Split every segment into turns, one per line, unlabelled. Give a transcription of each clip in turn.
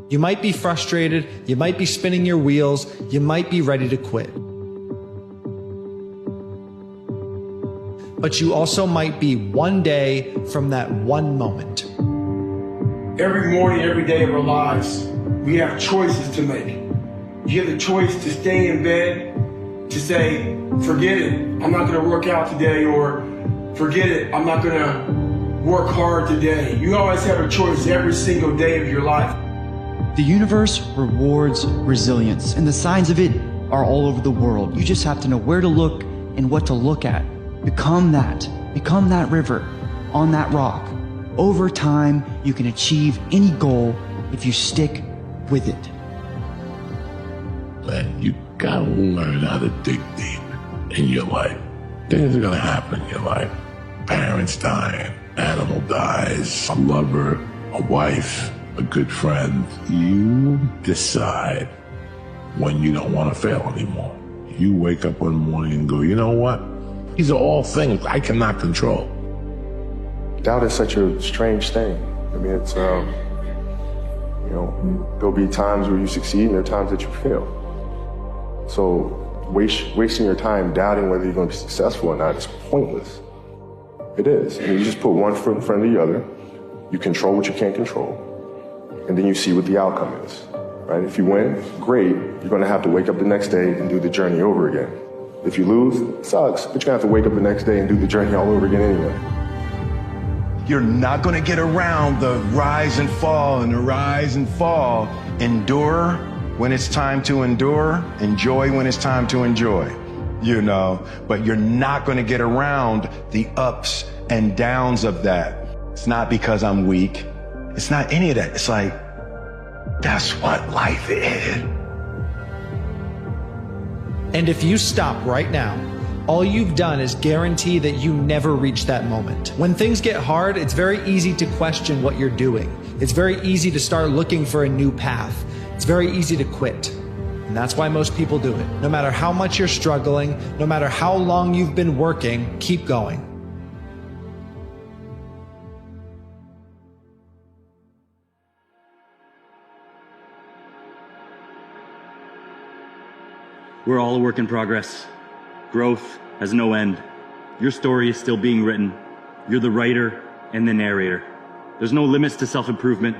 You might be frustrated, you might be spinning your wheels, you might be ready to quit. But you also might be one day from that one moment.
Every morning, every day of our lives, we have choices to make. You have the choice to stay in bed, to say, forget it, I'm not gonna work out today, or forget it, I'm not gonna work hard today. You always have a choice every single day of your life.
The universe rewards resilience, and the signs of it are all over the world. You just have to know where to look and what to look at. Become that river on that rock. Over time, you can achieve any goal if you stick with it.
Man, you gotta learn how to dig deep in your life. Things are gonna happen in your life. Parents dying, animal dies, a lover, a wife, a good friend. You decide when you don't want to fail anymore. You wake up one morning and go, you know what? These are all things I cannot control.
Doubt is such a strange thing. I mean, it's, there'll be times where you succeed and there are times that you fail. So wasting your time doubting whether you're going to be successful or not is pointless. It is. I mean, you just put one foot in front of the other. You control what you can't control. And then you see what the outcome is, right? If you win, great. You're going to have to wake up the next day and do the journey over again. If you lose, it sucks, but you're going to have to wake up the next day and do the journey all over again anyway.
You're not going to get around the rise and fall and the rise and fall. Endure when it's time to endure. Enjoy when it's time to enjoy. But you're not going to get around the ups and downs of that. It's not because I'm weak. It's not any of that. It's like, that's what life is.
And if you stop right now, all you've done is guarantee that you never reach that moment. When things get hard, it's very easy to question what you're doing. It's very easy to start looking for a new path. It's very easy to quit. And that's why most people do it. No matter how much you're struggling, no matter how long you've been working, keep going.
We're all a work in progress. Growth has no end. Your story is still being written. You're the writer and the narrator. There's no limits to self-improvement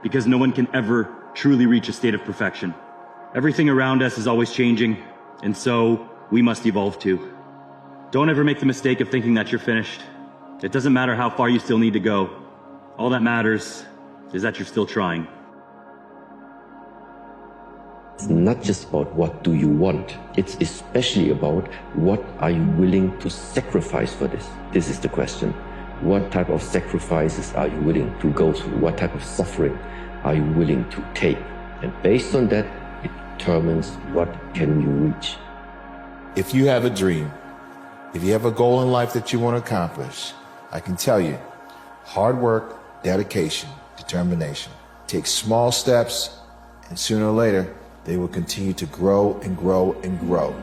because no one can ever truly reach a state of perfection. Everything around us is always changing, and so we must evolve too. Don't ever make the mistake of thinking that you're finished. It doesn't matter how far you still need to go. All that matters is that you're still trying.
It's not just about what do you want. It's especially about what are you willing to sacrifice for this. This is the question. What type of sacrifices are you willing to go through? What type of suffering are you willing to take? And based on that, it determines what can you reach.
If you have a dream, if you have a goal in life that you want to accomplish, I can tell you, hard work, dedication, determination. Take small steps, and sooner or later, they will continue to grow and grow and grow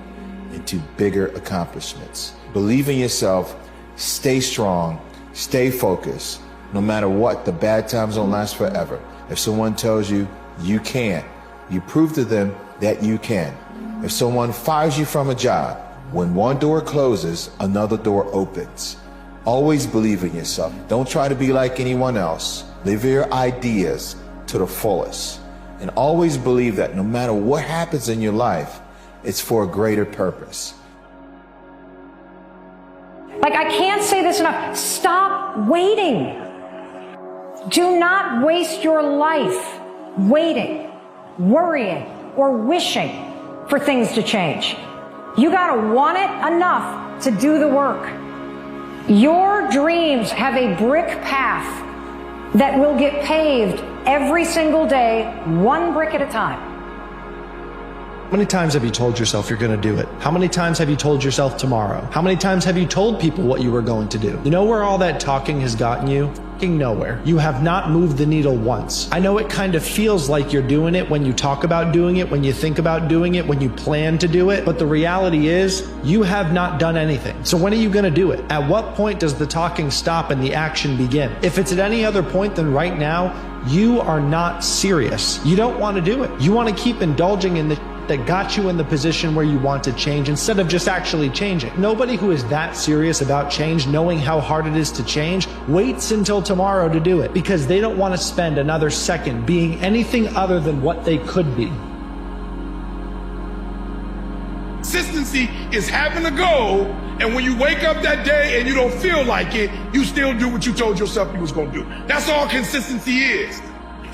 into bigger accomplishments. Believe in yourself, stay strong, stay focused. No matter what, the bad times don't last forever. If someone tells you you can't, you prove to them that you can. If someone fires you from a job, when one door closes, another door opens. Always believe in yourself. Don't try to be like anyone else. Live your ideas to the fullest. And always believe that no matter what happens in your life, it's for a greater purpose.
Like, I can't say this enough. Stop waiting. Do not waste your life waiting, worrying, or wishing for things to change. You gotta want it enough to do the work. Your dreams have a brick path that will get paved every single day, one brick at a time.
How many times have you told yourself you're going to do it? How many times have you told yourself tomorrow? How many times have you told people what you were going to do? You know where all that talking has gotten you? Nowhere. You have not moved the needle once. I know it kind of feels like you're doing it when you talk about doing it, when you think about doing it, when you plan to do it, but the reality is you have not done anything. So when are you going to do it? At what point does the talking stop and the action begin? If it's at any other point than right now, you are not serious. You don't want to do it. You want to keep indulging in the that got you in the position where you want to change instead of just actually changing. Nobody who is that serious about change, knowing how hard it is to change, waits until tomorrow to do it because they don't want to spend another second being anything other than what they could be.
Consistency is having a goal, and when you wake up that day and you don't feel like it, you still do what you told yourself you was going to do. That's all consistency is.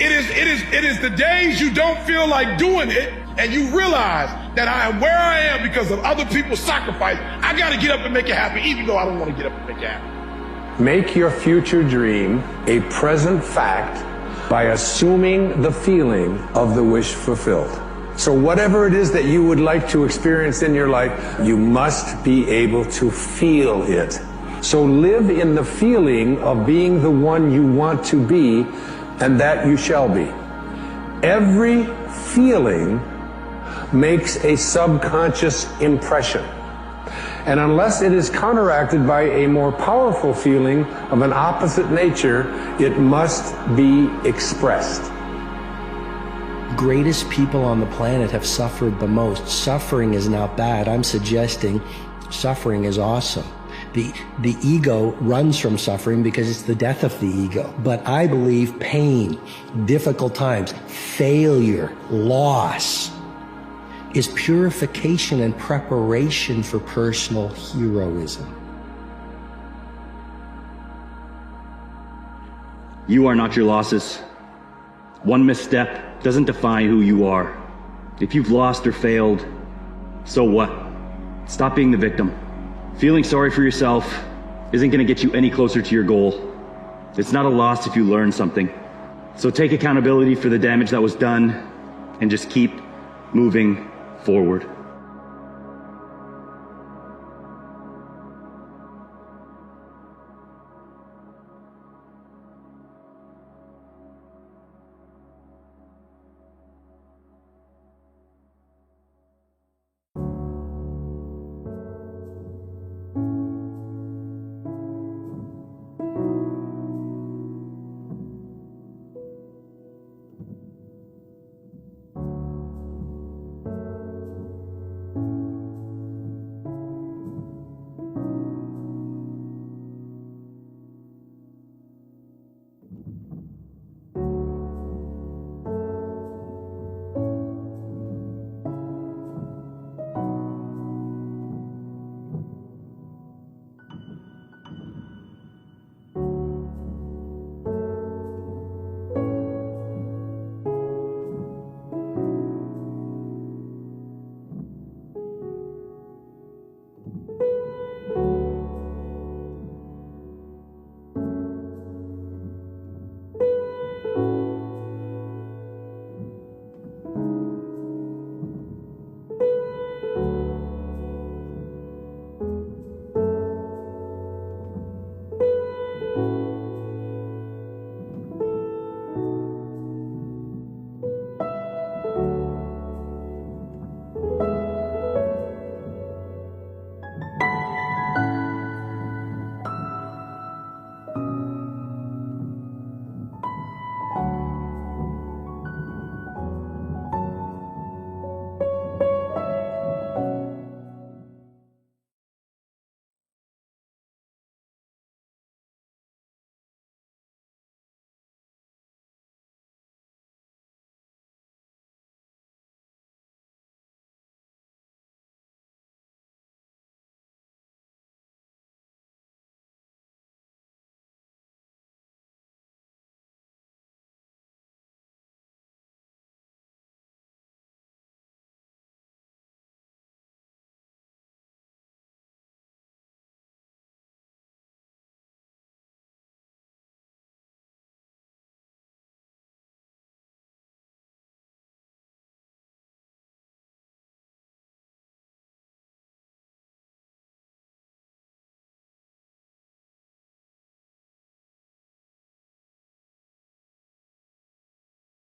It is the days you don't feel like doing it, and you realize that I am where I am because of other people's sacrifice. I got to get up and make it happen, even though I don't want to get up and make it happen.
Make your future dream a present fact by assuming the feeling of the wish fulfilled. So whatever it is that you would like to experience in your life, you must be able to feel it. So live in the feeling of being the one you want to be, and that you shall be. Every feeling makes a subconscious impression. And unless it is counteracted by a more powerful feeling of an opposite nature, it must be expressed.
Greatest people on the planet have suffered the most. Suffering is not bad. I'm suggesting suffering is awesome. The ego runs from suffering because it's the death of the ego. But I believe pain, difficult times, failure, loss is purification and preparation for personal heroism.
You are not your losses. One misstep doesn't define who you are. If you've lost or failed, so what? Stop being the victim. Feeling sorry for yourself isn't going to get you any closer to your goal. It's not a loss if you learn something. So take accountability for the damage that was done and just keep moving forward.